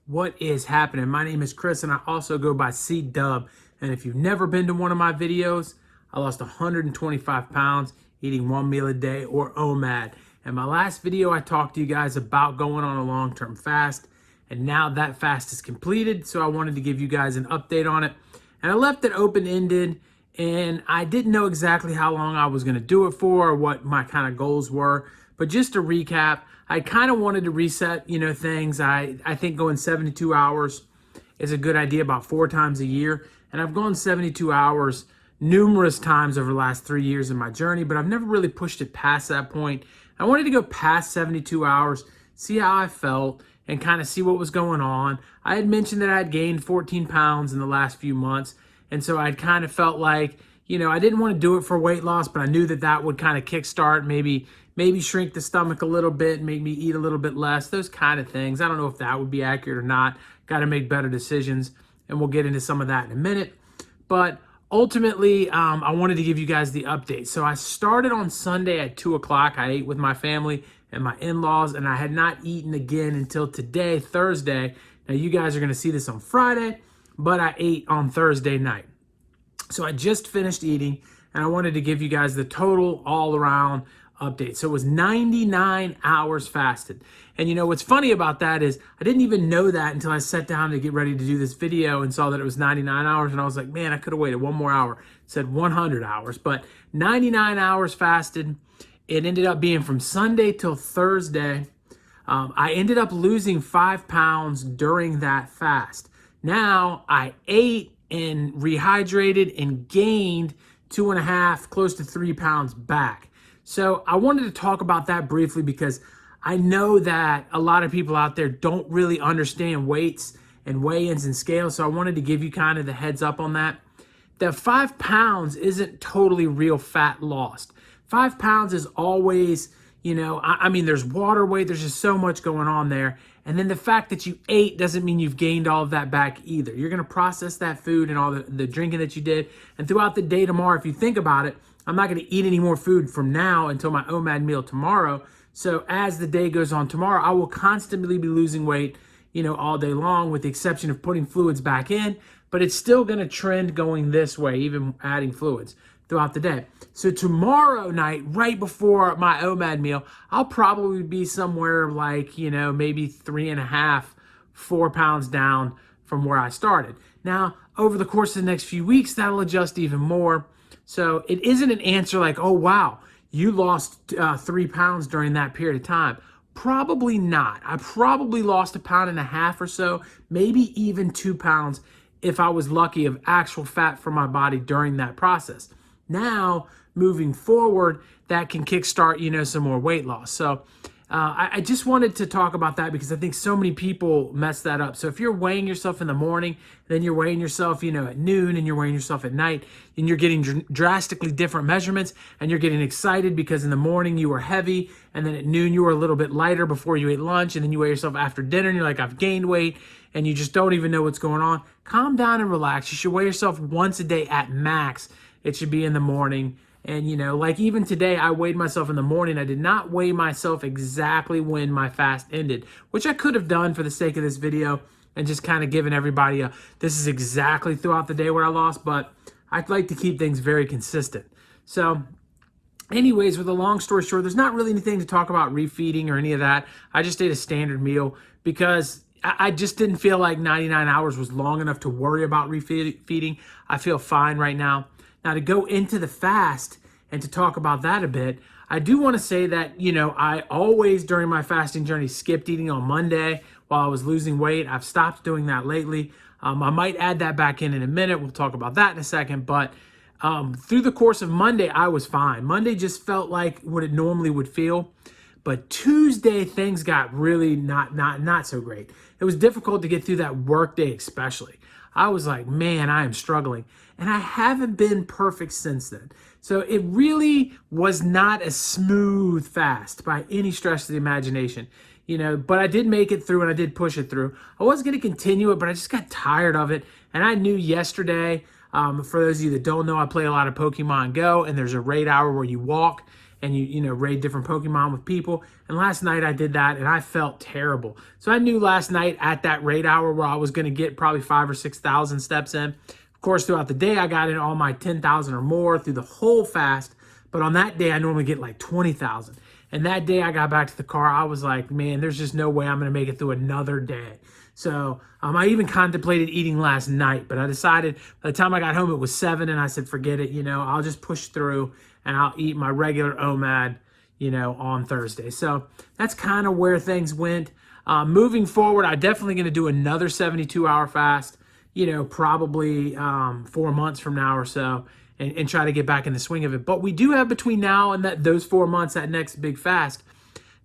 What is happening? My name is Chris and I also go by C-Dub. And if you've never been to one of my videos, I lost 125 pounds eating one meal a day, or OMAD. In my last video, I talked to you guys about going on a long-term fast, and now that fast is completed, so I wanted to give you guys an update on it. And I left it open-ended, and I didn't know exactly how long I was gonna do it for or what my kind of goals were. But just to recap, I kind of wanted to reset, things. I think going 72 hours is a good idea about 4 times a year. And I've gone 72 hours numerous times over the last 3 years in my journey, but I've never really pushed it past that point. I wanted to go past 72 hours, see how I felt, and kind of see what was going on. I had mentioned that I had gained 14 pounds in the last few months. And so I'd kind of felt like, I didn't want to do it for weight loss, but I knew that that would kind of kickstart, maybe shrink the stomach a little bit, make me eat a little bit less, those kind of things. I don't know if that would be accurate or not. Got to make better decisions, and we'll get into some of that in a minute. But ultimately, I wanted to give you guys the update. So I started on Sunday at 2 o'clock. I ate with my family and my in-laws, and I had not eaten again until today, Thursday. Now, you guys are going to see this on Friday, but I ate on Thursday night. So I just finished eating, and I wanted to give you guys the total all-around update. So it was 99 hours fasted. And what's funny about that is I didn't even know that until I sat down to get ready to do this video and saw that it was 99 hours. And I was like, man, I could have waited one more hour. It said 100 hours, but 99 hours fasted. It ended up being from Sunday till Thursday. I ended up losing 5 pounds during that fast. Now I ate and rehydrated and gained 2.5, close to 3 pounds back. So I wanted to talk about that briefly because I know that a lot of people out there don't really understand weights and weigh-ins and scales. So I wanted to give you kind of the heads up on that. The 5 pounds isn't totally real fat lost. 5 pounds is always, there's water weight, there's just so much going on there. And then the fact that you ate doesn't mean you've gained all of that back either. You're gonna process that food and all the drinking that you did. And throughout the day tomorrow, if you think about it, I'm not gonna eat any more food from now until my OMAD meal tomorrow. So as the day goes on tomorrow, I will constantly be losing weight, all day long, with the exception of putting fluids back in, but it's still gonna trend going this way, even adding fluids throughout the day. So tomorrow night, right before my OMAD meal, I'll probably be somewhere like, maybe 3.5, 4 pounds down from where I started. Now, over the course of the next few weeks, that'll adjust even more. So it isn't an answer like, oh, wow, you lost 3 pounds during that period of time. Probably not. I probably lost 1.5 pounds or so, maybe even 2 pounds if I was lucky, of actual fat from my body during that process. Now, moving forward, that can kickstart, some more weight loss. So I just wanted to talk about that because I think so many people mess that up. So if you're weighing yourself in the morning, then you're weighing yourself, at noon, and you're weighing yourself at night, and you're getting drastically different measurements, and you're getting excited because in the morning you were heavy, and then at noon you were a little bit lighter before you ate lunch, and then you weigh yourself after dinner, and you're like, I've gained weight, and you just don't even know what's going on. Calm down and relax. You should weigh yourself once a day at max. It should be in the morning. And, like even today, I weighed myself in the morning. I did not weigh myself exactly when my fast ended, which I could have done for the sake of this video and just kind of given everybody this is exactly throughout the day where I lost, but I'd like to keep things very consistent. So anyways, with a long story short, there's not really anything to talk about refeeding or any of that. I just ate a standard meal because I just didn't feel like 99 hours was long enough to worry about refeeding. I feel fine right now. Now, to go into the fast and to talk about that a bit, I do want to say that, I always during my fasting journey skipped eating on Monday while I was losing weight. I've stopped doing that lately. I might add that back in a minute. We'll talk about that in a second. But through the course of Monday, I was fine. Monday just felt like what it normally would feel. But Tuesday, things got really not so great. It was difficult to get through that work day especially. I was like, man, I am struggling. And I haven't been perfect since then. So it really was not a smooth fast by any stretch of the imagination, but I did make it through and I did push it through. I was going to continue it, but I just got tired of it. And I knew yesterday, for those of you that don't know, I play a lot of Pokemon Go, and there's a raid hour where you walk. and you know, raid different Pokemon with people. And last night I did that and I felt terrible. So I knew last night at that raid hour where I was going to get probably 5,000 or 6,000 steps in. Of course, throughout the day, I got in all my 10,000 or more through the whole fast. But on that day, I normally get like 20,000. And that day I got back to the car, I was like, man, there's just no way I'm going to make it through another day. So I even contemplated eating last night, but I decided by the time I got home, it was 7, and I said, forget it, you know, I'll just push through and I'll eat my regular OMAD, you know, on Thursday. So that's kind of where things went. Moving forward, I'm definitely going to do another 72-hour fast, you know, probably 4 months from now or so, and try to get back in the swing of it. But we do have between now and those 4 months, that next big fast,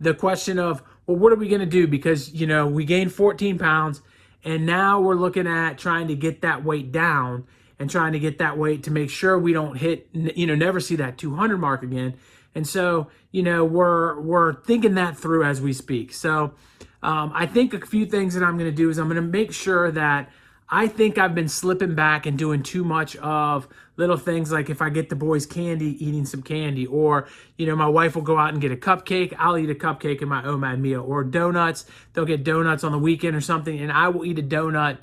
the question of, well, what are we going to do? Because, you know, we gained 14 pounds and now we're looking at trying to get that weight down and trying to get that weight to make sure we don't hit, you know, never see that 200 mark again. And so, you know, we're thinking that through as we speak. So I think a few things that I'm going to do is I'm going to make sure that I think I've been slipping back and doing too much of little things like if I get the boys candy, eating some candy, or, you know, my wife will go out and get a cupcake. I'll eat a cupcake in my OMAD meal, or donuts. They'll get donuts on the weekend or something, and I will eat a donut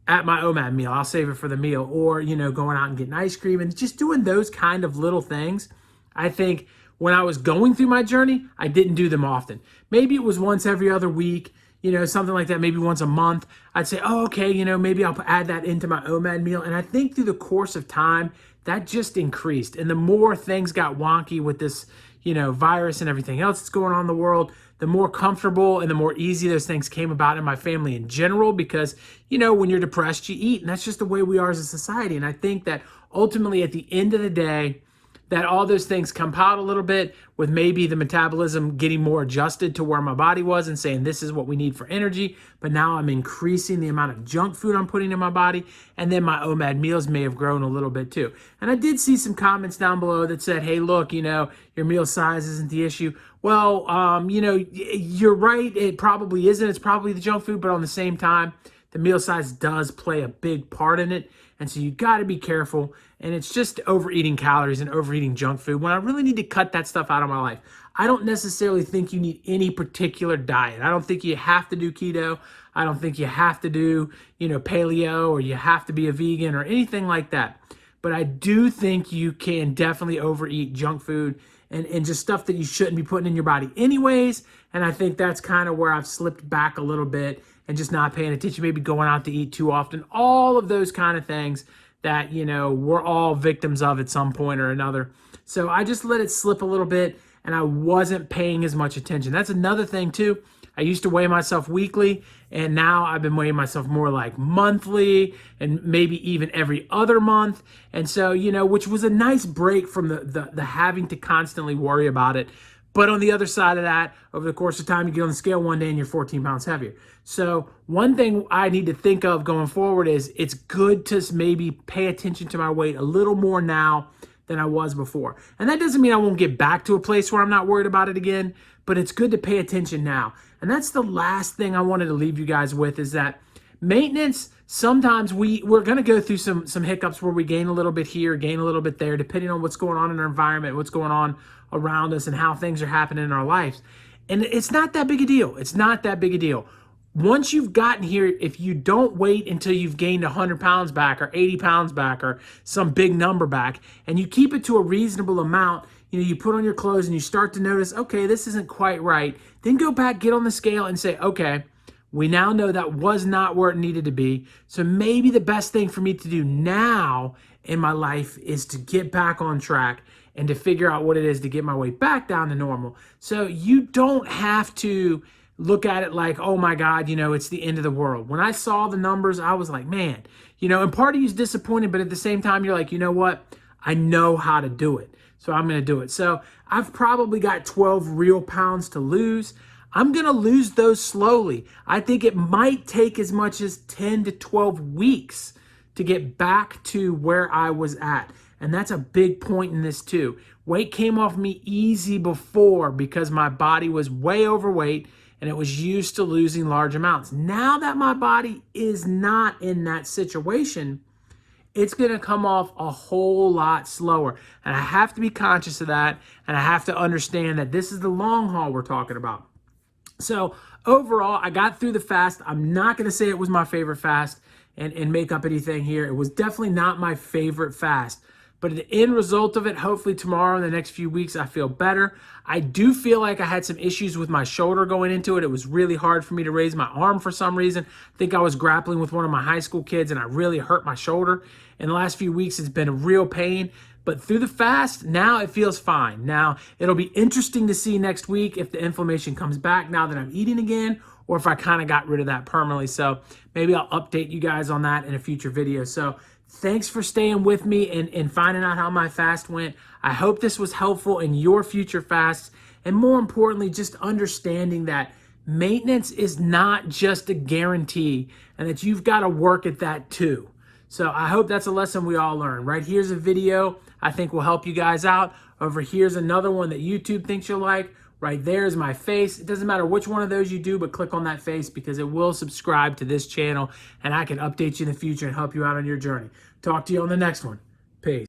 at my OMAD meal. I'll save it for the meal, or, you know, going out and getting ice cream and just doing those kind of little things. I think when I was going through my journey, I didn't do them often. Maybe it was once every other week, you know, something like that, maybe once a month. I'd say, oh, okay, you know, maybe I'll add that into my OMAD meal. And I think through the course of time, that just increased. And the more things got wonky with this, you know, virus and everything else that's going on in the world, the more comfortable and the more easy those things came about in my family in general, because, you know, when you're depressed, you eat. And that's just the way we are as a society. And I think that ultimately at the end of the day, that all those things compound a little bit with maybe the metabolism getting more adjusted to where my body was and saying this is what we need for energy. But now I'm increasing the amount of junk food I'm putting in my body. And then my OMAD meals may have grown a little bit too. And I did see some comments down below that said, hey, look, you know, your meal size isn't the issue. Well, you know, you're right. It probably isn't. It's probably the junk food. But on the same time, the meal size does play a big part in it. And so you got to be careful. And it's just overeating calories and overeating junk food when I really need to cut that stuff out of my life. I don't necessarily think you need any particular diet. I don't think you have to do keto. I don't think you have to do, you know, paleo, or you have to be a vegan or anything like that. But I do think you can definitely overeat junk food and just stuff that you shouldn't be putting in your body anyways. And I think that's kind of where I've slipped back a little bit and just not paying attention, maybe going out to eat too often, all of those kind of things that, you know, we're all victims of at some point or another. So I just let it slip a little bit and I wasn't paying as much attention. That's another thing too. I used to weigh myself weekly, and now I've been weighing myself more like monthly and maybe even every other month. And so, you know, which was a nice break from the having to constantly worry about it. But on the other side of that, over the course of time, you get on the scale one day and you're 14 pounds heavier. So one thing I need to think of going forward is it's good to maybe pay attention to my weight a little more now than I was before. And that doesn't mean I won't get back to a place where I'm not worried about it again, but it's good to pay attention now. And that's the last thing I wanted to leave you guys with, is that maintenance, sometimes we're going to go through some hiccups where we gain a little bit here, gain a little bit there, depending on what's going on in our environment, what's going on around us, and how things are happening in our lives. And it's not that big a deal. It's not that big a deal. Once you've gotten here, if you don't wait until you've gained 100 pounds back or 80 pounds back or some big number back, and you keep it to a reasonable amount, you know, you put on your clothes and you start to notice, okay, this isn't quite right, then go back, get on the scale and say, okay, we now know that was not where it needed to be. So maybe the best thing for me to do now in my life is to get back on track and to figure out what it is to get my weight back down to normal. So you don't have to look at it like, oh my God, you know, it's the end of the world. When I saw the numbers, I was like, man, you know, and part of you is disappointed, but at the same time, you're like, you know what? I know how to do it. So I'm going to do it. So I've probably got 12 real pounds to lose. I'm going to lose those slowly. I think it might take as much as 10 to 12 weeks to get back to where I was at. And that's a big point in this too. Weight came off me easy before because my body was way overweight and it was used to losing large amounts. Now that my body is not in that situation, it's going to come off a whole lot slower. And I have to be conscious of that. And I have to understand that this is the long haul we're talking about. So overall, I got through the fast. I'm not going to say it was my favorite fast and make up anything here. It was definitely not my favorite fast. But the end result of it, hopefully tomorrow and the next few weeks, I feel better. I do feel like I had some issues with my shoulder going into it. It was really hard for me to raise my arm for some reason. I think I was grappling with one of my high school kids and I really hurt my shoulder. In the last few weeks, it's been a real pain. But through the fast, now it feels fine. Now, it'll be interesting to see next week if the inflammation comes back now that I'm eating again, or if I kind of got rid of that permanently. So maybe I'll update you guys on that in a future video. So thanks for staying with me and finding out how my fast went. I hope this was helpful in your future fasts. And more importantly, just understanding that maintenance is not just a guarantee and that you've got to work at that too. So I hope that's a lesson we all learn. Right here's a video I think will help you guys out. Over here's another one that YouTube thinks you'll like. Right there is my face. It doesn't matter which one of those you do, but click on that face because it will subscribe to this channel and I can update you in the future and help you out on your journey. Talk to you on the next one. Peace.